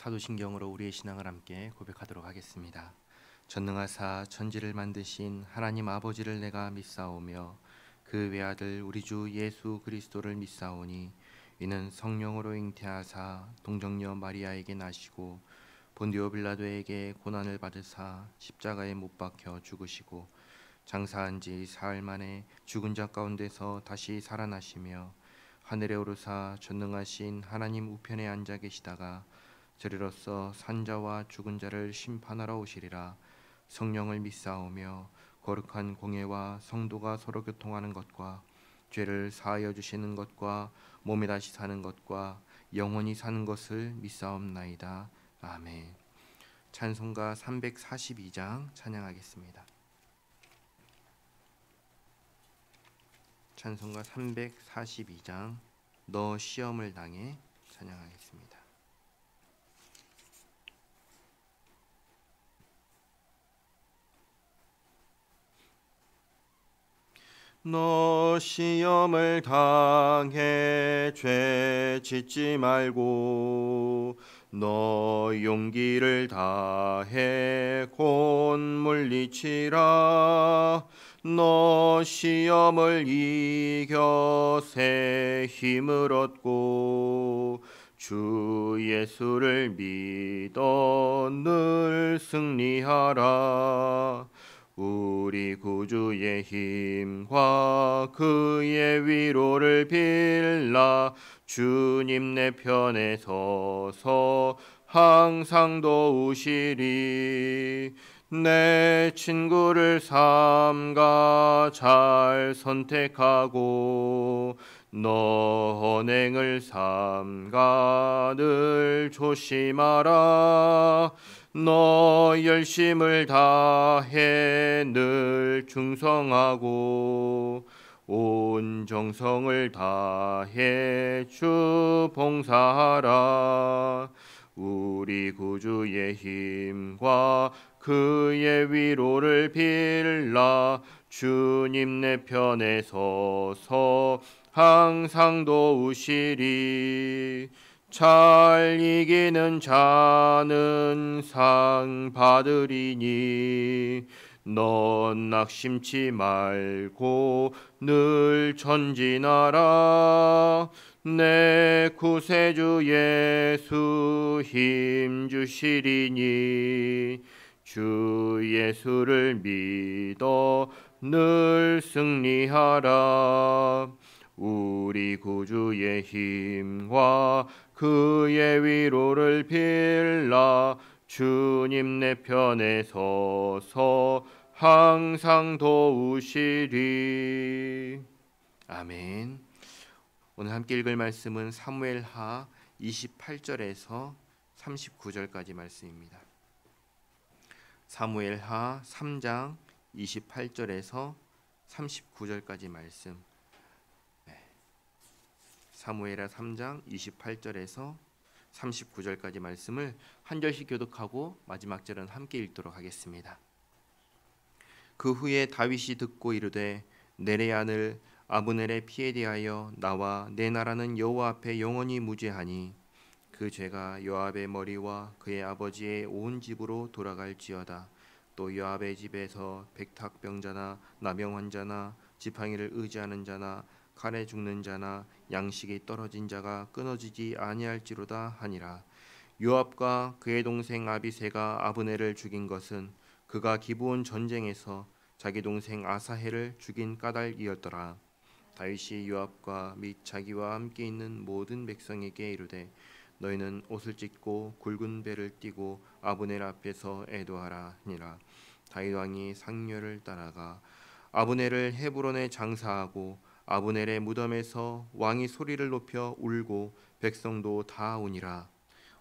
사도신경으로 우리의 신앙을 함께 고백하도록 하겠습니다. 전능하사 천지를 만드신 하나님 아버지를 내가 믿사오며 그 외아들 우리 주 예수 그리스도를 믿사오니 이는 성령으로 잉태하사 동정녀 마리아에게 나시고 본디오 빌라도에게 고난을 받으사 십자가에 못 박혀 죽으시고 장사한 지 사흘 만에 죽은 자 가운데서 다시 살아나시며 하늘에 오르사 전능하신 하나님 우편에 앉아 계시다가 저리로서 산자와 죽은 자를 심판하러 오시리라. 성령을 믿사오며 거룩한 공예와 성도가 서로 교통하는 것과 죄를 사하여 주시는 것과 몸에 다시 사는 것과 영원히 사는 것을 믿사옵나이다. 아멘. 찬송가 342장 찬양하겠습니다. 찬송가 342장 너 시험을 당해 찬양하겠습니다. 너 시험을 당해 죄 짓지 말고 너 용기를 다해 곧 물리치라. 너 시험을 이겨 새 힘을 얻고 주 예수를 믿어 늘 승리하라. 우리 구주의 힘과 그의 위로를 빌라. 주님 내 편에 서서 항상 도우시리. 내 친구를 삼가 잘 선택하고 너 언행을 삼가 늘 조심하라. 너 열심을 다해 늘 충성하고 온 정성을 다해 주 봉사하라. 우리 구주의 힘과 그의 위로를 빌라. 주님 내 편에 서서 항상 도우시리. 잘 이기는 자는 상 받으리니 넌 낙심치 말고 늘 전진하라. 내 구세주 예수 힘 주시리니 주 예수를 믿어 늘 승리하라. 우리 구주의 힘과 그의 위로를 빌라. 주님 내 편에 서서 항상 도우시리. 아멘. 오늘 함께 읽을 말씀은 사무엘하 28절에서 39절까지 말씀입니다. 사무엘하 3장 28절에서 39절까지 말씀. 사무엘하 3장 28절에서 39절까지 말씀을 한 절씩 교독하고 마지막 절은 함께 읽도록 하겠습니다. 그 후에 다윗이 듣고 이르되 네레아를 아브넬의 피에 대하여 나와 내 나라는 여호와 앞에 영원히 무죄하니 그 죄가 요압의 머리와 그의 아버지의 온 집으로 돌아갈지어다. 또 요압의 집에서 백탁병자나 나병환자나 지팡이를 의지하는 자나 칼에 죽는 자나 양식이 떨어진 자가 끊어지지 아니할지로다 하니라. 요압과 그의 동생 아비새가 아브넬을 죽인 것은 그가 기브온 전쟁에서 자기 동생 아사헬을 죽인 까닭이었더라. 다윗이 요압과 및 자기와 함께 있는 모든 백성에게 이르되 너희는 옷을 찢고 굵은 배를 띠고 아브넬 앞에서 애도하라 하니라. 다윗 왕이 상류를 따라가 아브넬을 헤브론에 장사하고 아브넬의 무덤에서 왕이 소리를 높여 울고 백성도 다 우니라.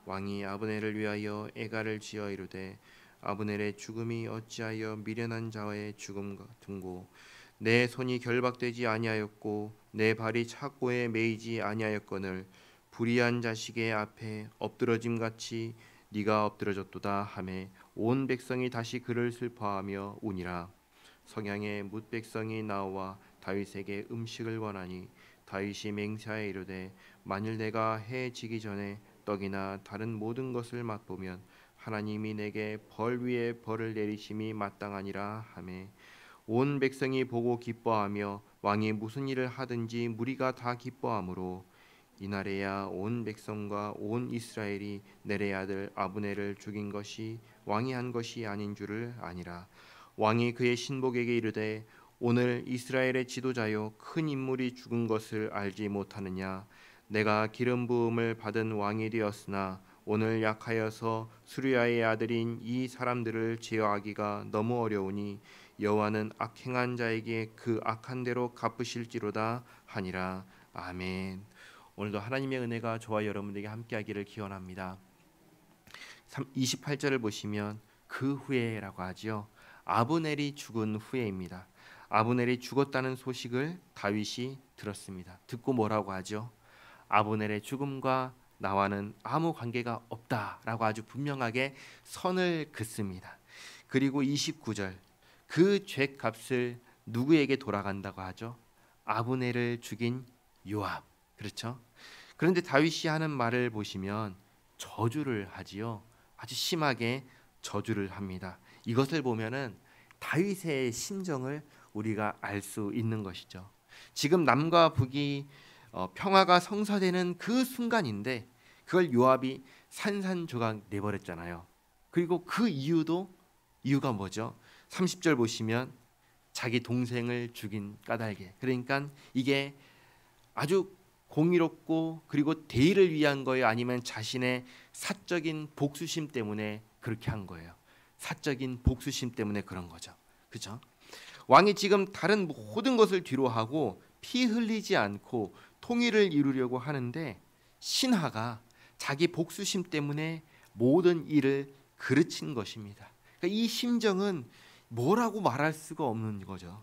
왕이 아브넬을 위하여 애가를 지어 이르되 아브넬의 죽음이 어찌하여 미련한 자의 죽음 같은고 내 손이 결박되지 아니하였고 내 발이 착고에 매이지 아니하였거늘 불의한 자식의 앞에 엎드러짐같이 네가 엎드러졌도다 하매 온 백성이 다시 그를 슬퍼하며 우니라. 성향의 뭇 백성이 나와 다윗에게 음식을 원하니 다윗이 맹세하여 이르되 만일 내가 해 지기 전에 떡이나 다른 모든 것을 맛보면 하나님이 내게 벌 위에 벌을 내리심이 마땅하니라 하매 온 백성이 보고 기뻐하며 왕이 무슨 일을 하든지 무리가 다 기뻐하므로 이날에야 온 백성과 온 이스라엘이 내레 아들 아브넬을 죽인 것이 왕이 한 것이 아닌 줄을 아니라. 왕이 그의 신복에게 이르되 오늘 이스라엘의 지도자요 큰 인물이 죽은 것을 알지 못하느냐. 내가 기름 부음을 받은 왕이 되었으나 오늘 약하여서 수르야의 아들인 이 사람들을 제어하기가 너무 어려우니 여호와는 악행한 자에게 그 악한 대로 갚으실지로다 하니라. 아멘. 오늘도 하나님의 은혜가 저와 여러분들에게 함께하기를 기원합니다. 28절을 보시면 그 후에라고 하지요. 아브넬이 죽은 후에입니다. 아브넬이 죽었다는 소식을 다윗이 들었습니다. 듣고 뭐라고 하죠? 아브넬의 죽음과 나와는 아무 관계가 없다라고 아주 분명하게 선을 긋습니다. 그리고 29절 그 죄값을 누구에게 돌아간다고 하죠? 아브넬을 죽인 요압. 그렇죠? 그런데 다윗이 하는 말을 보시면 저주를 하지요. 아주 심하게 저주를 합니다. 이것을 보면은 다윗의 심정을 우리가 알 수 있는 것이죠. 지금 남과 북이 평화가 성사되는 그 순간인데 그걸 요압이 산산조각 내버렸잖아요. 그리고 그 이유가 뭐죠? 30절 보시면 자기 동생을 죽인 까닭에. 그러니까 이게 아주 공의롭고 그리고 대의를 위한 거예요? 아니면 자신의 사적인 복수심 때문에 그렇게 한 거예요? 사적인 복수심 때문에 그런 거죠. 그죠? 왕이 지금 다른 모든 것을 뒤로하고 피 흘리지 않고 통일을 이루려고 하는데 신하가 자기 복수심 때문에 모든 일을 그르친 것입니다. 그러니까 이 심정은 뭐라고 말할 수가 없는 거죠.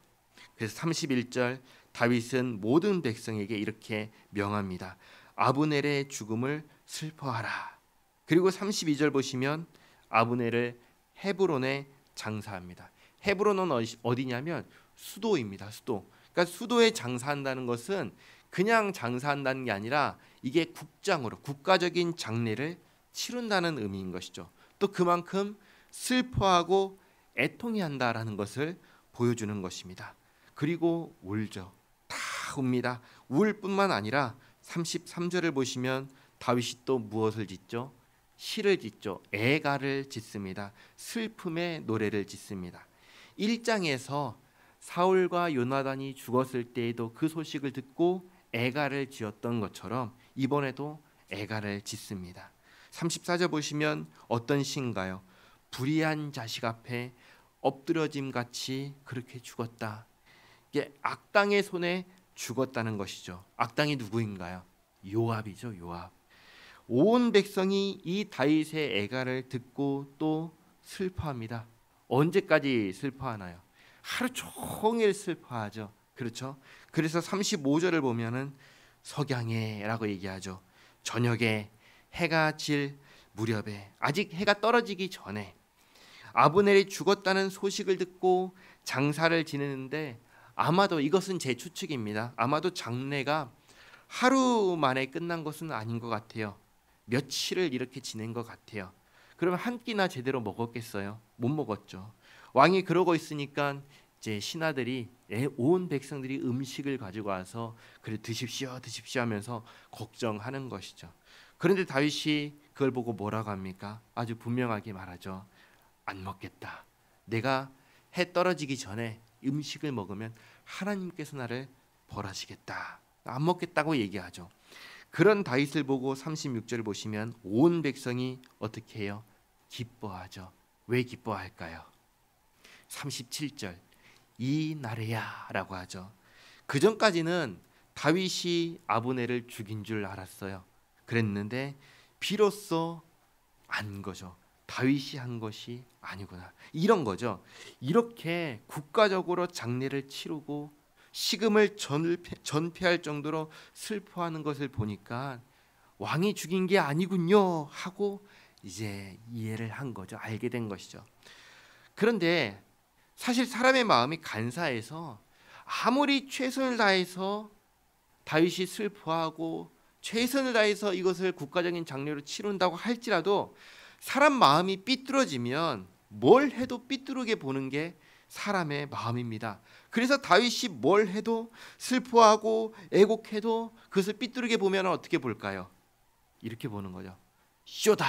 그래서 31절 다윗은 모든 백성에게 이렇게 명합니다. 아브넬의 죽음을 슬퍼하라. 그리고 32절 보시면 아브넬을 헤브론에 장사합니다. 헤브론은 어디냐면 수도입니다. 수도. 그러니까 수도에 장사한다는 것은 그냥 장사한다는 게 아니라 이게 국장으로 국가적인 장례를 치른다는 의미인 것이죠. 또 그만큼 슬퍼하고 애통해한다라는 것을 보여주는 것입니다. 그리고 울죠. 다 웁니다. 울 뿐만 아니라 33절을 보시면 다윗이 또 무엇을 짓죠? 시를 짓죠. 애가를 짓습니다. 슬픔의 노래를 짓습니다. 1장에서 사울과 요나단이 죽었을 때에도 그 소식을 듣고 애가를 지었던 것처럼 이번에도 애가를 짓습니다. 34절 보시면 어떤 시인가요? 불의한 자식 앞에 엎드러짐 같이 그렇게 죽었다. 이게 악당의 손에 죽었다는 것이죠. 악당이 누구인가요? 요압이죠. 요압. 온 백성이 이 다윗의 애가를 듣고 또 슬퍼합니다. 언제까지 슬퍼하나요? 하루 종일 슬퍼하죠. 그렇죠? 그래서 35절을 보면은 석양에라고 얘기하죠. 저녁에 해가 질 무렵에 아직 해가 떨어지기 전에 아브넬이 죽었다는 소식을 듣고 장사를 지내는데 아마도 이것은 제 추측입니다. 아마도 장례가 하루 만에 끝난 것은 아닌 것 같아요. 며칠을 이렇게 지낸 것 같아요. 그러면 한 끼나 제대로 먹었겠어요? 못 먹었죠. 왕이 그러고 있으니까 이제 신하들이 온 백성들이 음식을 가지고 와서 그래 드십시오 하면서 걱정하는 것이죠. 그런데 다윗이 그걸 보고 뭐라고 합니까? 아주 분명하게 말하죠. 안 먹겠다. 내가 해 떨어지기 전에 음식을 먹으면 하나님께서 나를 벌하시겠다. 안 먹겠다고 얘기하죠. 그런 다윗을 보고 36절을 보시면 온 백성이 어떻게 해요? 기뻐하죠. 왜 기뻐할까요? 37절 이 날에야 라고 하죠. 그 전까지는 다윗이 아브넬을 죽인 줄 알았어요. 그랬는데 비로소 안 거죠. 다윗이 한 것이 아니구나. 이런 거죠. 이렇게 국가적으로 장례를 치르고 식음을 전폐할 정도로 슬퍼하는 것을 보니까 왕이 죽인 게 아니군요 하고 이제 이해를 한 거죠. 알게 된 것이죠. 그런데 사실 사람의 마음이 간사해서 아무리 최선을 다해서 다윗이 슬퍼하고 최선을 다해서 이것을 국가적인 장례로 치른다고 할지라도 사람 마음이 삐뚤어지면 뭘 해도 삐뚤게 보는 게 사람의 마음입니다. 그래서 다윗이 뭘 해도 슬퍼하고 애곡해도 그것을 삐뚤게 보면 어떻게 볼까요? 이렇게 보는 거죠. 쇼다.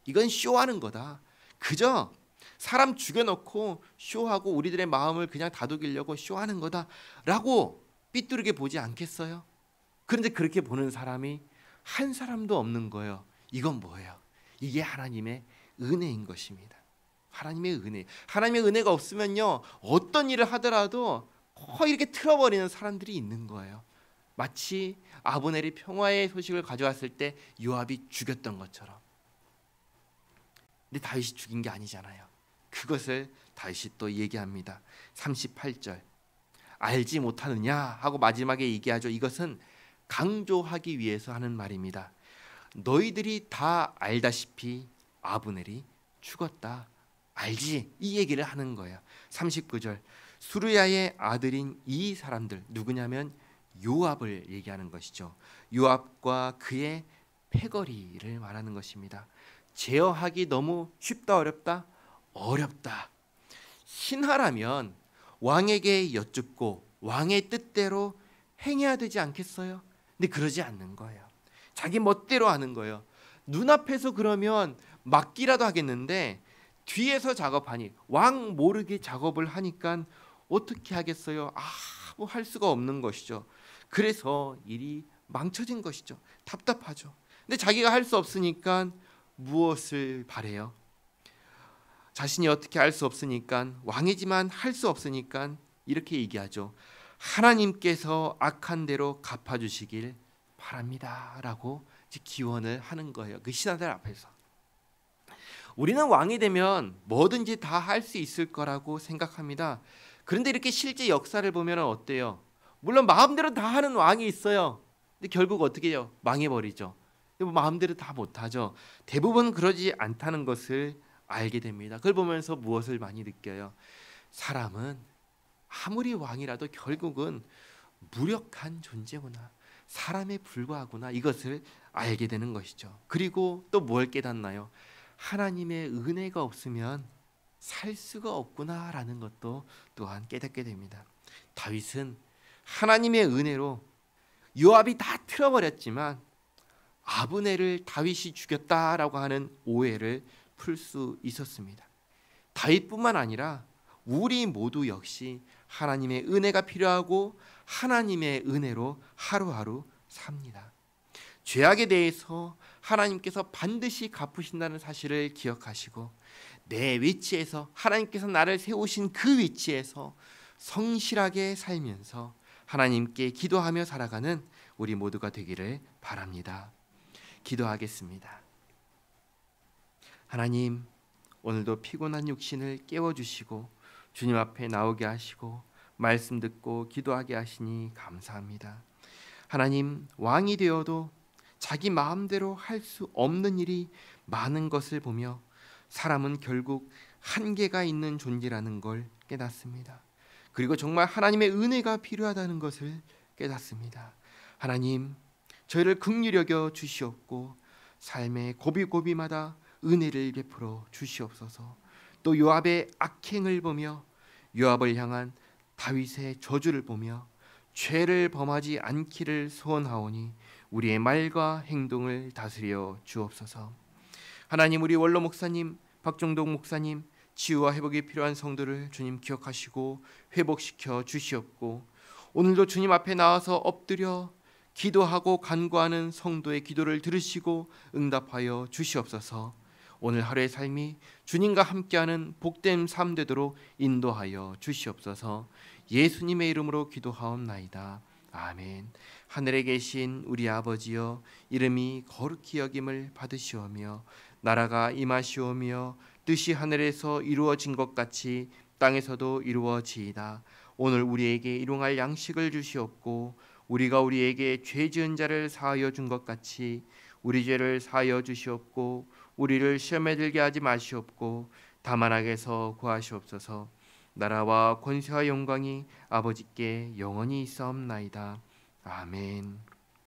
이건 쇼하는 거다. 그저 사람 죽여놓고 쇼하고 우리들의 마음을 그냥 다독이려고 쇼하는 거다라고 삐뚤게 보지 않겠어요? 그런데 그렇게 보는 사람이 한 사람도 없는 거예요. 이건 뭐예요? 이게 하나님의 은혜인 것입니다. 하나님의 은혜. 하나님의 은혜가 없으면요, 어떤 일을 하더라도 거의 이렇게 틀어버리는 사람들이 있는 거예요. 마치 아브넬이 평화의 소식을 가져왔을 때 요압이 죽였던 것처럼. 근데 다윗이 죽인 게 아니잖아요. 그것을 다윗이 또 얘기합니다. 38절. 알지 못하느냐 하고 마지막에 얘기하죠. 이것은 강조하기 위해서 하는 말입니다. 너희들이 다 알다시피 아브넬이 죽었다. 알지? 이 얘기를 하는 거예요. 39절. 수르야의 아들인 이 사람들 누구냐면 요압을 얘기하는 것이죠. 요압과 그의 패거리를 말하는 것입니다. 제어하기 너무 쉽다 어렵다? 어렵다. 신하라면 왕에게 여쭙고 왕의 뜻대로 행해야 되지 않겠어요? 근데 그러지 않는 거예요. 자기 멋대로 하는 거예요. 눈앞에서 그러면 막기라도 하겠는데 뒤에서 작업하니 왕 모르게 작업을 하니까 어떻게 하겠어요? 뭐 할 수가 없는 것이죠. 그래서 일이 망쳐진 것이죠. 답답하죠. 근데 자기가 할 수 없으니까 무엇을 바래요? 자신이 어떻게 할 수 없으니까 왕이지만 할 수 없으니까 이렇게 얘기하죠. 하나님께서 악한 대로 갚아주시길 바랍니다 라고 기원을 하는 거예요. 그 신하들 앞에서. 우리는 왕이 되면 뭐든지 다 할 수 있을 거라고 생각합니다. 그런데 이렇게 실제 역사를 보면 어때요? 물론 마음대로 다 하는 왕이 있어요. 근데 결국 어떻게 해요? 망해버리죠. 마음대로 다 못하죠. 대부분 그러지 않다는 것을 알게 됩니다. 그걸 보면서 무엇을 많이 느껴요? 사람은 아무리 왕이라도 결국은 무력한 존재구나. 사람에 불과하구나. 이것을 알게 되는 것이죠. 그리고 또 뭘 깨닫나요? 하나님의 은혜가 없으면 살 수가 없구나라는 것도 또한 깨닫게 됩니다. 다윗은 하나님의 은혜로 요압이 다 틀어버렸지만 아브넬을 다윗이 죽였다라고 하는 오해를 풀 수 있었습니다. 다윗뿐만 아니라 우리 모두 역시 하나님의 은혜가 필요하고 하나님의 은혜로 하루하루 삽니다. 죄악에 대해서 하나님께서 반드시 갚으신다는 사실을 기억하시고 내 위치에서 하나님께서 나를 세우신 그 위치에서 성실하게 살면서 하나님께 기도하며 살아가는 우리 모두가 되기를 바랍니다. 기도하겠습니다. 하나님, 오늘도 피곤한 육신을 깨워주시고 주님 앞에 나오게 하시고 말씀 듣고 기도하게 하시니 감사합니다. 하나님, 왕이 되어도 자기 마음대로 할 수 없는 일이 많은 것을 보며 사람은 결국 한계가 있는 존재라는 걸 깨닫습니다. 그리고 정말 하나님의 은혜가 필요하다는 것을 깨닫습니다. 하나님, 저희를 긍휼히 여겨 주시옵고 삶의 고비고비마다 은혜를 베풀어 주시옵소서. 또 요압의 악행을 보며 요압을 향한 다윗의 저주를 보며 죄를 범하지 않기를 소원하오니 우리의 말과 행동을 다스려 주옵소서. 하나님, 우리 원로 목사님, 박종동 목사님, 치유와 회복이 필요한 성도를 주님 기억하시고 회복시켜 주시옵고 오늘도 주님 앞에 나와서 엎드려 기도하고 간구하는 성도의 기도를 들으시고 응답하여 주시옵소서. 오늘 하루의 삶이 주님과 함께하는 복된 삶 되도록 인도하여 주시옵소서. 예수님의 이름으로 기도하옵나이다. 아멘. 하늘에 계신 우리 아버지여, 이름이 거룩히 여김을 받으시오며 나라가 임하시오며 뜻이 하늘에서 이루어진 것 같이 땅에서도 이루어지이다. 오늘 우리에게 일용할 양식을 주시옵고 우리가 우리에게 죄 지은 자를 사하여 준 것 같이 우리 죄를 사하여 주시옵고 우리를 시험에 들게 하지 마시옵고 다만 악에서 구하시옵소서. 나라와 권세와 영광이 아버지께 영원히 있사옵나이다. 아멘.